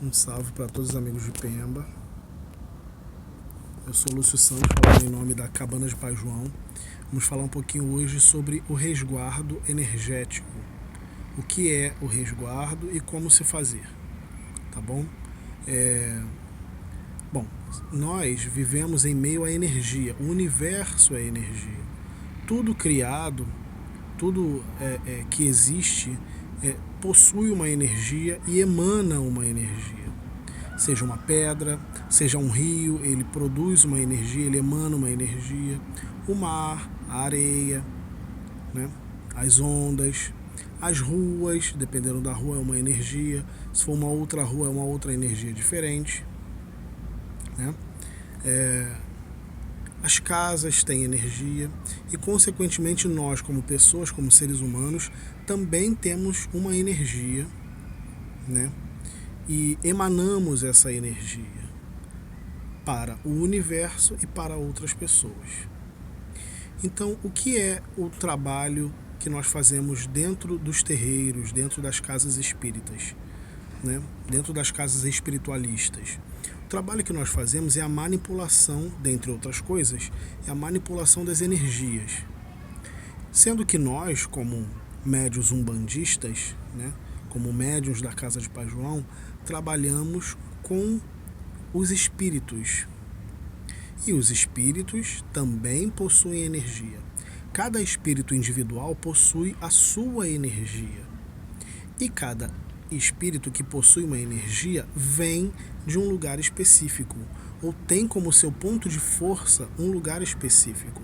Um salve para todos os amigos de Pemba. Eu sou Lúcio Santos, falando em nome da Cabana de Pai João. Vamos falar um pouquinho hoje sobre o resguardo energético. O que é o resguardo e como se fazer, tá bom? Bom, nós vivemos em meio à energia. O universo é energia. Tudo criado, tudo que existe possui uma energia e emana uma energia. Seja uma pedra, seja um rio, ele produz uma energia, ele emana uma energia. O mar, a areia, né? As ondas, as ruas, dependendo da rua, é uma energia. Se for uma outra rua, é uma outra energia diferente, né? As casas têm energia e, consequentemente, nós, como pessoas, como seres humanos, também temos uma energia, né? E emanamos essa energia para o universo e para outras pessoas. Então, o que é o trabalho que nós fazemos dentro dos terreiros, dentro das casas espíritas, né? Dentro das casas espiritualistas? O trabalho que nós fazemos é a manipulação, dentre outras coisas, é a manipulação das energias. Sendo que nós, como médiuns umbandistas, né, como médiuns da Casa de Pai João, trabalhamos com os espíritos. E os espíritos também possuem energia. Cada espírito individual possui a sua energia. E cada espírito que possui uma energia vem de um lugar específico, ou tem como seu ponto de força um lugar específico.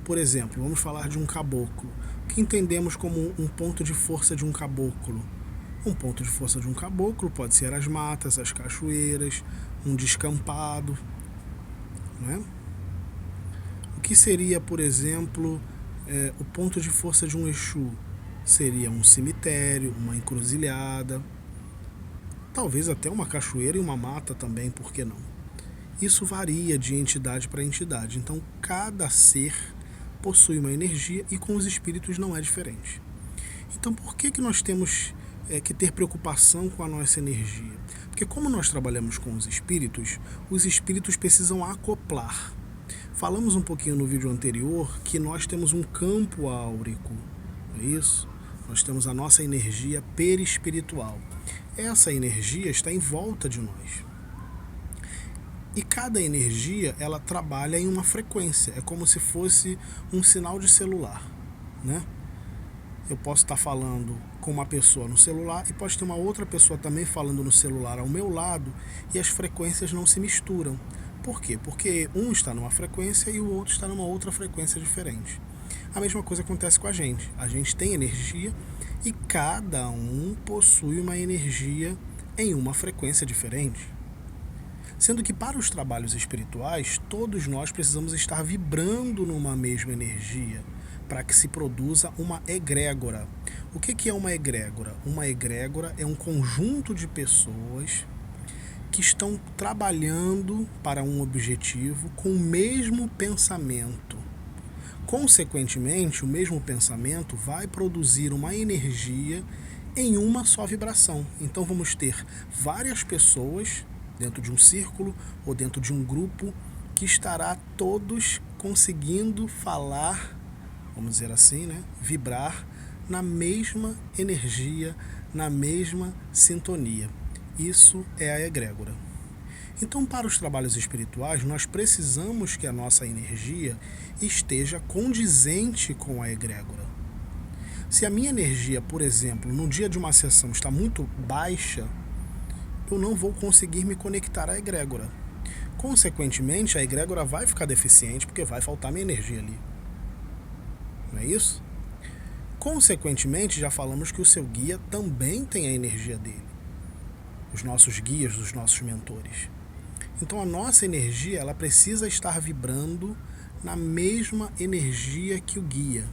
Por exemplo, vamos falar de um caboclo. O que entendemos como um ponto de força de um caboclo? Um ponto de força de um caboclo pode ser as matas, as cachoeiras, um descampado, né? O que seria, por exemplo, o ponto de força de um Exu? Seria um cemitério, uma encruzilhada, talvez até uma cachoeira e uma mata também, por que não? Isso varia de entidade para entidade, então cada ser possui uma energia e com os espíritos não é diferente. Então por que nós temos que ter preocupação com a nossa energia? Porque como nós trabalhamos com os espíritos precisam acoplar. Falamos um pouquinho no vídeo anterior que nós temos um campo áurico, não é isso? Nós temos a nossa energia perispiritual. Essa energia está em volta de nós. E cada energia, ela trabalha em uma frequência. É como se fosse um sinal de celular, né? Eu posso estar falando com uma pessoa no celular e pode ter uma outra pessoa também falando no celular ao meu lado e as frequências não se misturam. Por quê? Porque um está numa frequência e o outro está numa outra frequência diferente. A mesma coisa acontece com a gente. A gente tem energia e cada um possui uma energia em uma frequência diferente. Sendo que para os trabalhos espirituais, todos nós precisamos estar vibrando numa mesma energia para que se produza uma egrégora. O que é uma egrégora? Uma egrégora é um conjunto de pessoas que estão trabalhando para um objetivo com o mesmo pensamento. Consequentemente, o mesmo pensamento vai produzir uma energia em uma só vibração. Então vamos ter várias pessoas dentro de um círculo ou dentro de um grupo que estará todos conseguindo falar, vamos dizer assim, né? Vibrar na mesma energia, na mesma sintonia. Isso é a egrégora. Então, para os trabalhos espirituais, nós precisamos que a nossa energia esteja condizente com a egrégora. Se a minha energia, por exemplo, no dia de uma sessão está muito baixa, eu não vou conseguir me conectar à egrégora. Consequentemente, a egrégora vai ficar deficiente porque vai faltar minha energia ali. Não é isso? Consequentemente, já falamos que o seu guia também tem a energia dele. Os nossos guias, os nossos mentores. Então a nossa energia, ela precisa estar vibrando na mesma energia que o guia.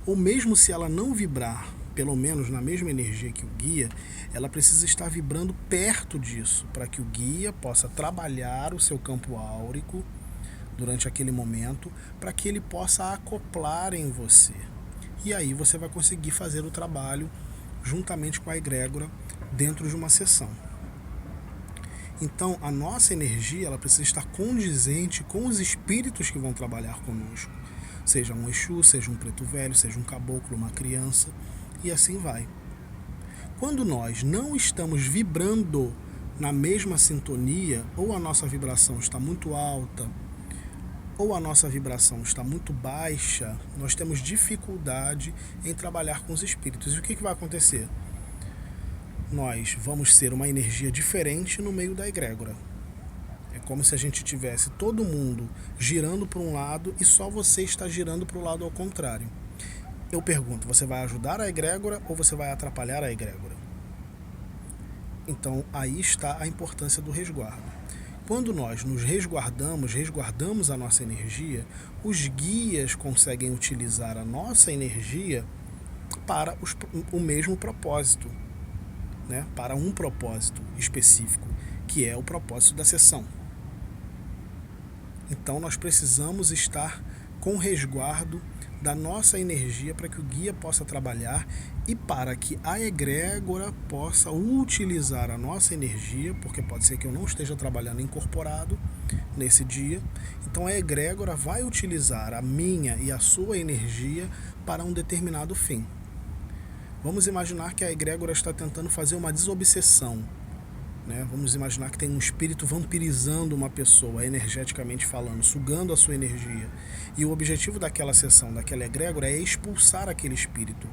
Ou mesmo se ela não vibrar, pelo menos na mesma energia que o guia, ela precisa estar vibrando perto disso, para que o guia possa trabalhar o seu campo áurico durante aquele momento, para que ele possa acoplar em você. E aí você vai conseguir fazer o trabalho juntamente com a egrégora dentro de uma sessão. Então, a nossa energia ela precisa estar condizente com os espíritos que vão trabalhar conosco. Seja um Exu, seja um preto velho, seja um caboclo, uma criança, e assim vai. Quando nós não estamos vibrando na mesma sintonia, ou a nossa vibração está muito alta, ou a nossa vibração está muito baixa, nós temos dificuldade em trabalhar com os espíritos. E o que vai acontecer? Nós vamos ser uma energia diferente no meio da egrégora. É como se a gente tivesse todo mundo girando para um lado e só você está girando para o lado ao contrário. Eu pergunto, você vai ajudar a egrégora ou você vai atrapalhar a egrégora? Então, aí está a importância do resguardo. Quando nós nos resguardamos a nossa energia, os guias conseguem utilizar a nossa energia para o mesmo propósito, né? Para um propósito específico, que é o propósito da sessão. Então, nós precisamos estar com resguardo da nossa energia para que o guia possa trabalhar e para que a egrégora possa utilizar a nossa energia, porque pode ser que eu não esteja trabalhando incorporado nesse dia. Então a egrégora vai utilizar a minha e a sua energia para um determinado fim. Vamos imaginar que a egrégora está tentando fazer uma desobsessão. Vamos imaginar que tem um espírito vampirizando uma pessoa, energeticamente falando, sugando a sua energia. E o objetivo daquela sessão, daquela egrégora, é expulsar aquele espírito.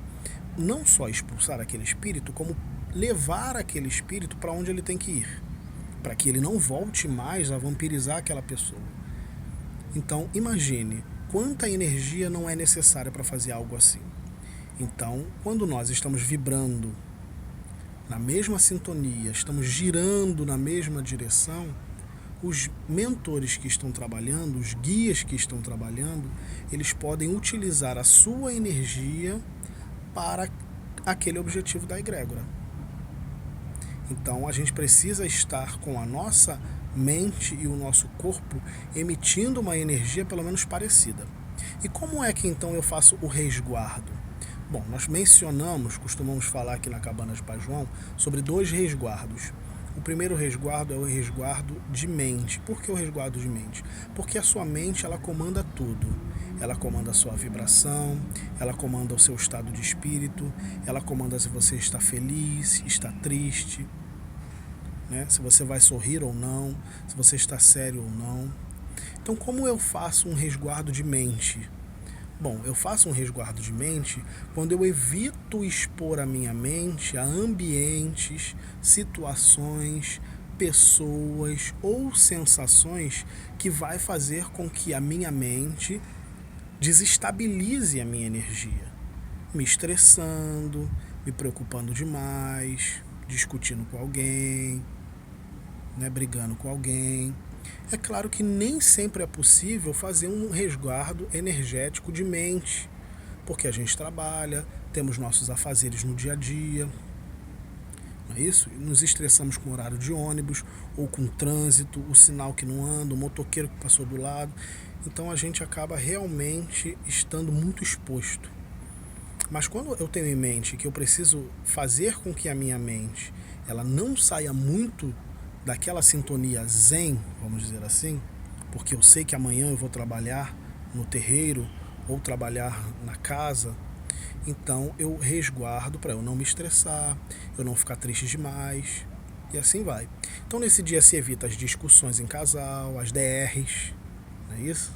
Não só expulsar aquele espírito, como levar aquele espírito para onde ele tem que ir, para que ele não volte mais a vampirizar aquela pessoa. Então, imagine quanta energia não é necessária para fazer algo assim. Então, quando nós estamos vibrando na mesma sintonia, estamos girando na mesma direção, os mentores que estão trabalhando, os guias que estão trabalhando, eles podem utilizar a sua energia para aquele objetivo da egrégora. Então a gente precisa estar com a nossa mente e o nosso corpo emitindo uma energia pelo menos parecida. E como é que então eu faço o resguardo? Bom, nós costumamos falar aqui na Cabana de Pai João, sobre 2 resguardos. O primeiro resguardo é o resguardo de mente. Por que o resguardo de mente? Porque a sua mente, ela comanda tudo. Ela comanda a sua vibração, ela comanda o seu estado de espírito, ela comanda se você está feliz, está triste, né? Se você vai sorrir ou não, se você está sério ou não. Então, como eu faço um resguardo de mente? Bom, eu faço um resguardo de mente quando eu evito expor a minha mente a ambientes, situações, pessoas ou sensações que vai fazer com que a minha mente desestabilize a minha energia, me estressando, me preocupando demais, discutindo com alguém, brigando com alguém. É claro que nem sempre é possível fazer um resguardo energético de mente, porque a gente trabalha, temos nossos afazeres no dia a dia, não é isso? Nos estressamos com o horário de ônibus, ou com o trânsito, o sinal que não anda, o motoqueiro que passou do lado. Então a gente acaba realmente estando muito exposto. Mas quando eu tenho em mente que eu preciso fazer com que a minha mente ela não saia muito daquela sintonia zen, vamos dizer assim, porque eu sei que amanhã eu vou trabalhar no terreiro ou trabalhar na casa, então eu resguardo para eu não me estressar, eu não ficar triste demais, e assim vai. Então nesse dia se evita as discussões em casal, as DRs, não é isso?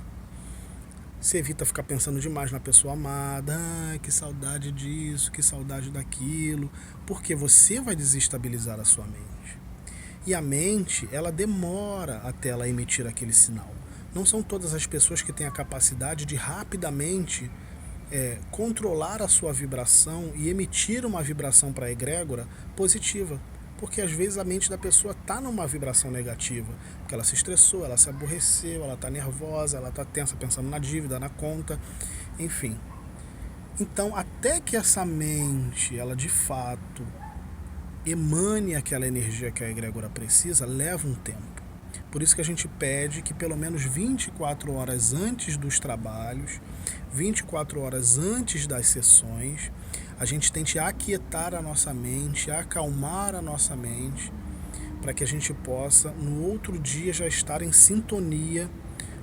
Se evita ficar pensando demais na pessoa amada, que saudade disso, que saudade daquilo, porque você vai desestabilizar a sua mente. E a mente, ela demora até ela emitir aquele sinal. Não são todas as pessoas que têm a capacidade de rapidamente controlar a sua vibração e emitir uma vibração para a egrégora positiva. Porque às vezes a mente da pessoa está numa vibração negativa, porque ela se estressou, ela se aborreceu, ela está nervosa, ela está tensa pensando na dívida, na conta, enfim. Então, até que essa mente, ela de fato emane aquela energia que a egrégora precisa, leva um tempo. Por isso que a gente pede que pelo menos 24 horas antes dos trabalhos, 24 horas antes das sessões, a gente tente aquietar a nossa mente, acalmar a nossa mente, para que a gente possa no outro dia já estar em sintonia,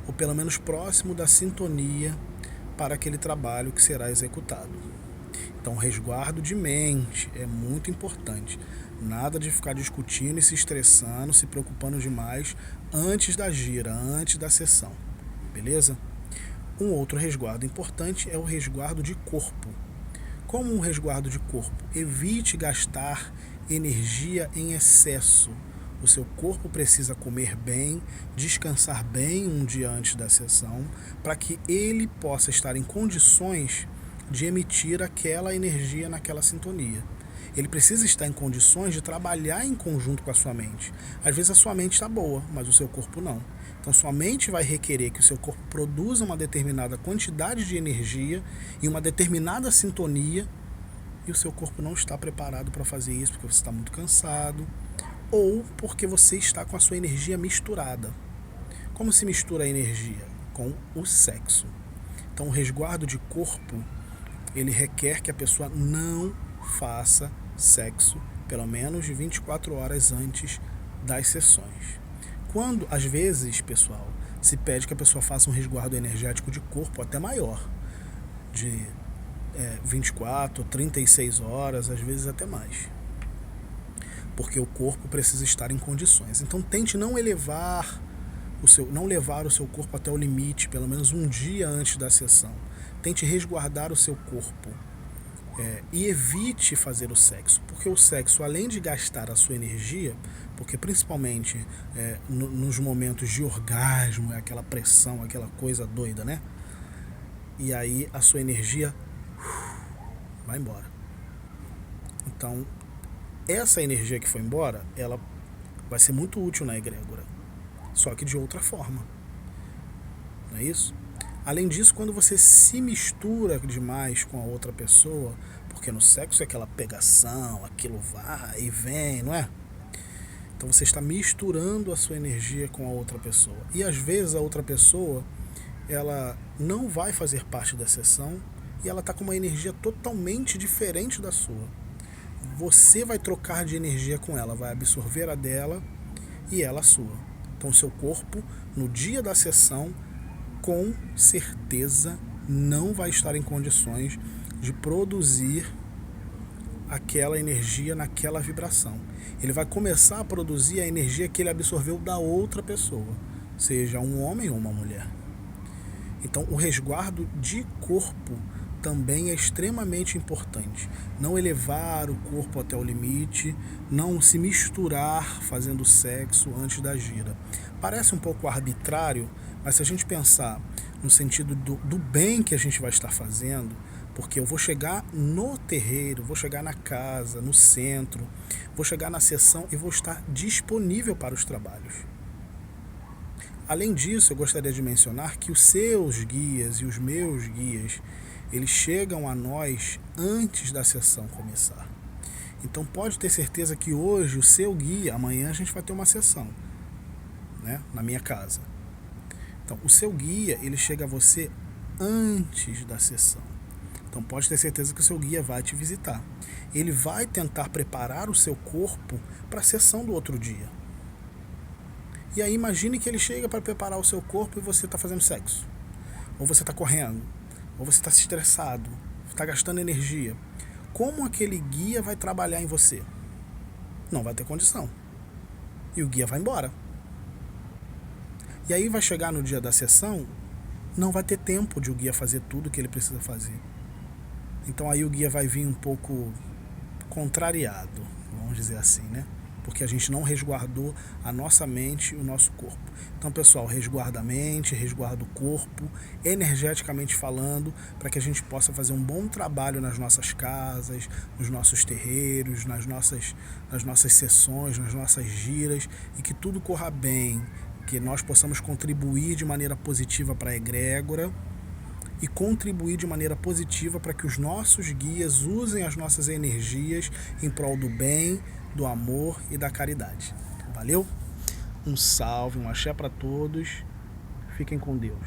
ou pelo menos próximo da sintonia, para aquele trabalho que será executado. Então, resguardo de mente é muito importante. Nada de ficar discutindo e se estressando, se preocupando demais antes da gira, antes da sessão. Beleza? Um outro resguardo importante é o resguardo de corpo. Como um resguardo de corpo? Evite gastar energia em excesso. O seu corpo precisa comer bem, descansar bem um dia antes da sessão, para que ele possa estar em condições de emitir aquela energia naquela sintonia. Ele precisa estar em condições de trabalhar em conjunto com a sua mente. Às vezes a sua mente está boa, mas o seu corpo não. Então sua mente vai requerer que o seu corpo produza uma determinada quantidade de energia em uma determinada sintonia, e o seu corpo não está preparado para fazer isso porque você está muito cansado ou porque você está com a sua energia misturada. Como se mistura a energia? Com o sexo. Então o resguardo de corpo, ele requer que a pessoa não faça sexo pelo menos de 24 horas antes das sessões. Quando, às vezes, pessoal, se pede que a pessoa faça um resguardo energético de corpo até maior, de 24, 36 horas, às vezes até mais. Porque o corpo precisa estar em condições. Então tente não levar o seu corpo até o limite, pelo menos um dia antes da sessão. Tente resguardar o seu corpo. E evite fazer o sexo, porque o sexo, além de gastar a sua energia, porque principalmente nos momentos de orgasmo, é aquela pressão, aquela coisa doida, né? E aí a sua energia vai embora. Então, essa energia que foi embora, ela vai ser muito útil na egrégora, só que de outra forma. Não é isso? Além disso, quando você se mistura demais com a outra pessoa, porque no sexo é aquela pegação, aquilo vai e vem, não é? Então você está misturando a sua energia com a outra pessoa. E às vezes a outra pessoa, ela não vai fazer parte da sessão e ela está com uma energia totalmente diferente da sua. Você vai trocar de energia com ela, vai absorver a dela e ela a sua. Então seu corpo, no dia da sessão, com certeza não vai estar em condições de produzir aquela energia naquela vibração. Ele vai começar a produzir a energia que ele absorveu da outra pessoa, seja um homem ou uma mulher. Então o resguardo de corpo também é extremamente importante. Não elevar o corpo até o limite, não se misturar fazendo sexo antes da gira. Parece um pouco arbitrário, mas se a gente pensar no sentido do bem que a gente vai estar fazendo, porque eu vou chegar no terreiro, vou chegar na casa, no centro, vou chegar na sessão e vou estar disponível para os trabalhos. Além disso, eu gostaria de mencionar que os seus guias e os meus guias, eles chegam a nós antes da sessão começar. Então pode ter certeza que hoje o seu guia, amanhã a gente vai ter uma sessão, né, na minha casa. Então o seu guia, ele chega a você antes da sessão. Então pode ter certeza que o seu guia vai te visitar. Ele vai tentar preparar o seu corpo para a sessão do outro dia. E aí imagine que ele chega para preparar o seu corpo e você está fazendo sexo. Ou você está correndo. Ou você está estressado. Está gastando energia. Como aquele guia vai trabalhar em você? Não vai ter condição. E o guia vai embora. E aí vai chegar no dia da sessão, não vai ter tempo de o guia fazer tudo o que ele precisa fazer. Então aí o guia vai vir um pouco contrariado, vamos dizer assim, né? Porque a gente não resguardou a nossa mente e o nosso corpo. Então, pessoal, resguarda a mente, resguarda o corpo, energeticamente falando, para que a gente possa fazer um bom trabalho nas nossas casas, nos nossos terreiros, nas nossas sessões, nas nossas giras, e que tudo corra bem, que nós possamos contribuir de maneira positiva para a egrégora e contribuir de maneira positiva para que os nossos guias usem as nossas energias em prol do bem, do amor e da caridade. Valeu? Um salve, um axé para todos. Fiquem com Deus.